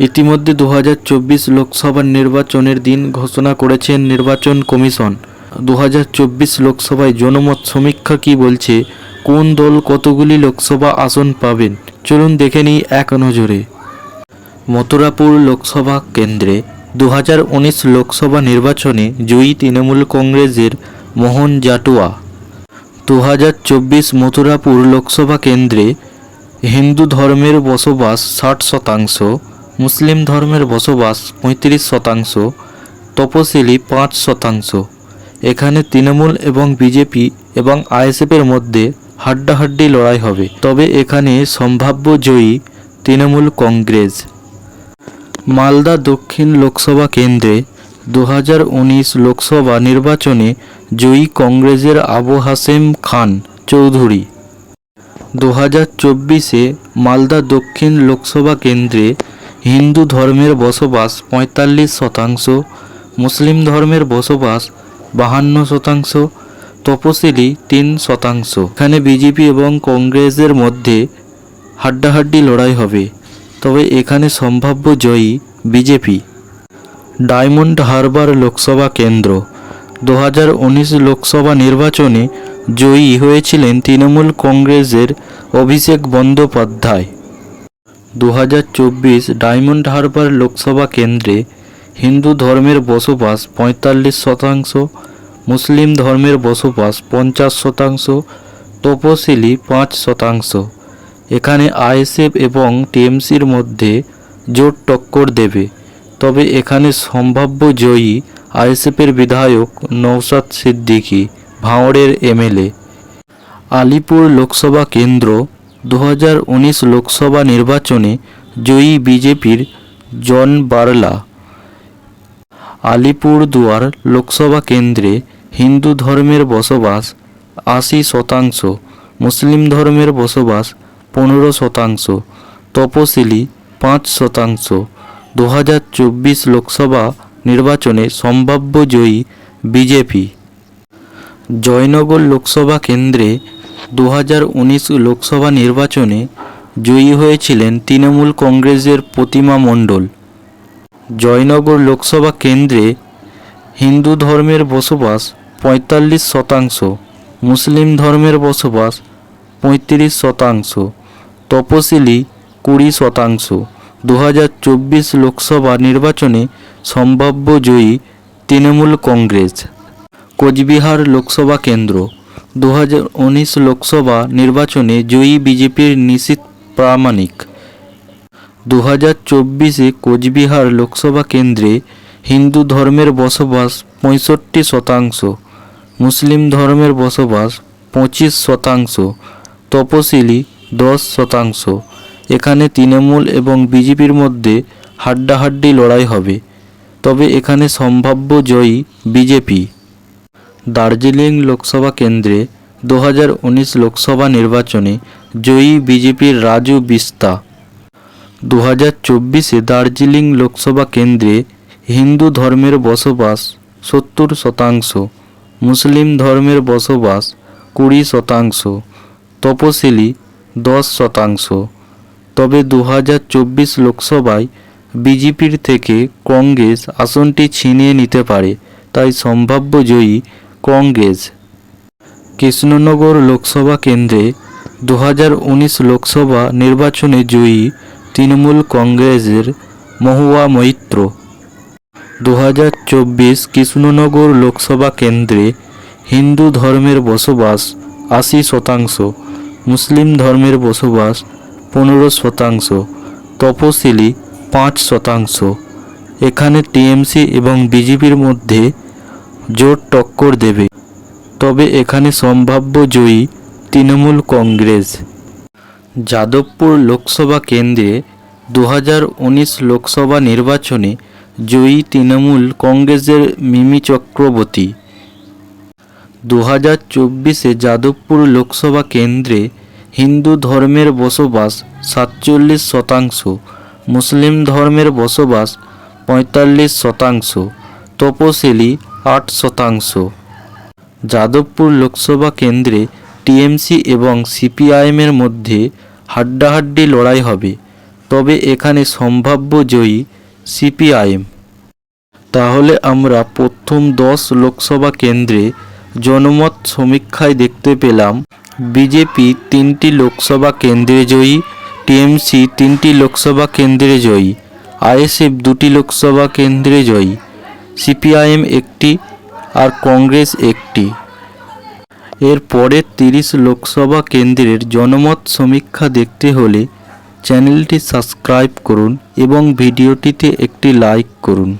ইতিমধ্যে 2024 লোকসভা নির্বাচনের দিন ঘোষণা করেছেন নির্বাচন কমিশন। 2024 লোকসভায় জনমত সমীক্ষা কি বলছে, কোন দল কতগুলি লোকসভা আসন পাবেন, চলুন দেখে নিই এক নজরে। মথুরাপুর লোকসভা কেন্দ্রে 2019 লোকসভা নির্বাচনে জয়ী তৃণমূল কংগ্রেসের মোহন জাটুয়া। 2024 মথুরাপুর লোকসভা কেন্দ্রে হিন্দু ধর্মের বসবাস 60%, মুসলিম ধর্মের বসবাস 35%, তপশিলি 5%। এখানে তৃণমূল এবং বিজেপি এবং আইএসএফের মধ্যে হাড্ডাহাড্ডি লড়াই হবে, তবে এখানে সম্ভাব্য জয়ী তৃণমূল কংগ্রেস। মালদা দক্ষিণ লোকসভা কেন্দ্রে 2019 লোকসভা নির্বাচনে জয়ী কংগ্রেসের আবু হাশেম খান চৌধুরী। 2024 মালদা দক্ষিণ লোকসভা কেন্দ্রে হিন্দু ধর্মের বসবাস 45%, মুসলিম ধর্মের বসবাস 52%, তপশিলি 3%। এখানে বিজেপি এবং কংগ্রেসের মধ্যে হাড্ডাহাড্ডি লড়াই হবে, তবে এখানে সম্ভাব্য জয়ী বিজেপি। ডায়মন্ড হারবার লোকসভা কেন্দ্র 2019 লোকসভা নির্বাচনে জয়ী হয়েছিলেন তৃণমূল কংগ্রেসের অভিষেক বন্দ্যোপাধ্যায়। 2024 ডায়মন্ড হারবার লোকসভা কেন্দ্রে হিন্দু ধর্মের বসবাস 45%, মুসলিম ধর্মের বসবাস 50%, তপশিলি 5%। এখানে আইএসএফ এবং টিএমসির মধ্যে জোট টক্কর দেবে, তবে এখানে সম্ভাব্য জয়ী আইএসএফের বিধায়ক নওশাদ সিদ্দিকী, ভাঙড়ের এমএলএ। আলিপুর লোকসভা কেন্দ্র 2019 লোকসভা নির্বাচনে জয়ী বিজেপির জন বারলা। আলিপুরদুয়ার লোকসভা কেন্দ্রে হিন্দু ধর্মের বসবাস 80%, মুসলিম ধর্মের বসবাস 15%, তপশিলি 5%। 2024 লোকসভা নির্বাচনে সম্ভাব্য জয়ী বিজেপি। জয়নগর লোকসভা কেন্দ্রে 2019 লোকসভা নির্বাচনে জয়ী হয়েছিলেন তৃণমূল কংগ্রেসের প্রতিমা মণ্ডল। জয়নগর লোকসভা কেন্দ্রে হিন্দু ধর্মের বসবাস 45%, মুসলিম ধর্মের বসবাস 35%, তপশিলি 20%। 2024 লোকসভা নির্বাচনে সম্ভাব্য জয়ী তৃণমূল কংগ্রেস। কোচবিহার লোকসভা কেন্দ্র 2019 লোকসভা নির্বাচনে জয়ী বিজেপির নিশীথ প্রামাণিক। 2024 কোচবিহার লোকসভা কেন্দ্রে হিন্দু ধর্মের বসবাস 65%, মুসলিম ধর্মের বসবাস 25%, তপশিলি 10%। এখানে তৃণমূল এবং বিজেপির মধ্যে হাড্ডাহাড্ডি লড়াই হবে, তবে এখানে সম্ভাব্য জয়ী বিজেপি। দার্জিলিং লোকসভা কেন্দ্রে 2019 লোকসভা নির্বাচনে জয়ী বিজেপির রাজু বিস্তা। 2024 দার্জিলিং লোকসভা কেন্দ্রে হিন্দু ধর্মের বসবাস 70%, মুসলিম ধর্মের বসবাস 20%, তপশিলি 10%। তবে 2024 লোকসভায় বিজেপির থেকে কংগ্রেস আসনটি ছিনিয়ে নিতে পারে, তাই সম্ভাব্য জয়ী কংগ্রেস। কৃষ্ণনগর লোকসভা কেন্দ্রে 2019 লোকসভা নির্বাচনে জয়ী তৃণমূল কংগ্রেসের মহুয়া মৈত্র। 2024 কৃষ্ণনগর লোকসভা কেন্দ্রে হিন্দু ধর্মের বসবাস 80%, মুসলিম ধর্মের বসবাস 15%, তপশিলি 5%। এখানে টিএমসি এবং বিজেপির মধ্যে জোট টক্কর দেবে, তবে এখানে সম্ভাব্য জয়ী তৃণমূল কংগ্রেস। যাদবপুর লোকসভা কেন্দ্রে 2019 লোকসভা নির্বাচনে জয়ী তৃণমূল কংগ্রেসের মিমি চক্রবর্তী। 2024 যাদবপুর লোকসভা কেন্দ্রে হিন্দু ধর্মের বসবাস 47%, মুসলিম ধর্মের বসবাস 45%, তপশিলি 8%। যাদবপুর লোকসভা কেন্দ্রে টিএমসি এবং সিপিআইএমের মধ্যে হাড্ডাহাড্ডি লড়াই হবে, তবে এখানে সম্ভাব্য জয়ী সিপিআইএম। তাহলে আমরা প্রথম 10 লোকসভা কেন্দ্রে জনমত সমীক্ষায় দেখতে পেলাম বিজেপি 3টি লোকসভা কেন্দ্রে জয়ী, টিএমসি 3টি লোকসভা কেন্দ্রে জয়ী, আইএসএফ 2টি লোকসভা কেন্দ্রে জয়ী, সিপিআইএম 1টি আর কংগ্রেস 1টি। এর পরের 30 লোকসভা কেন্দ্রের জনমত সমীক্ষা দেখতে হলে চ্যানেলটি সাবস্ক্রাইব করুন এবং ভিডিওটিতে একটি লাইক করুন।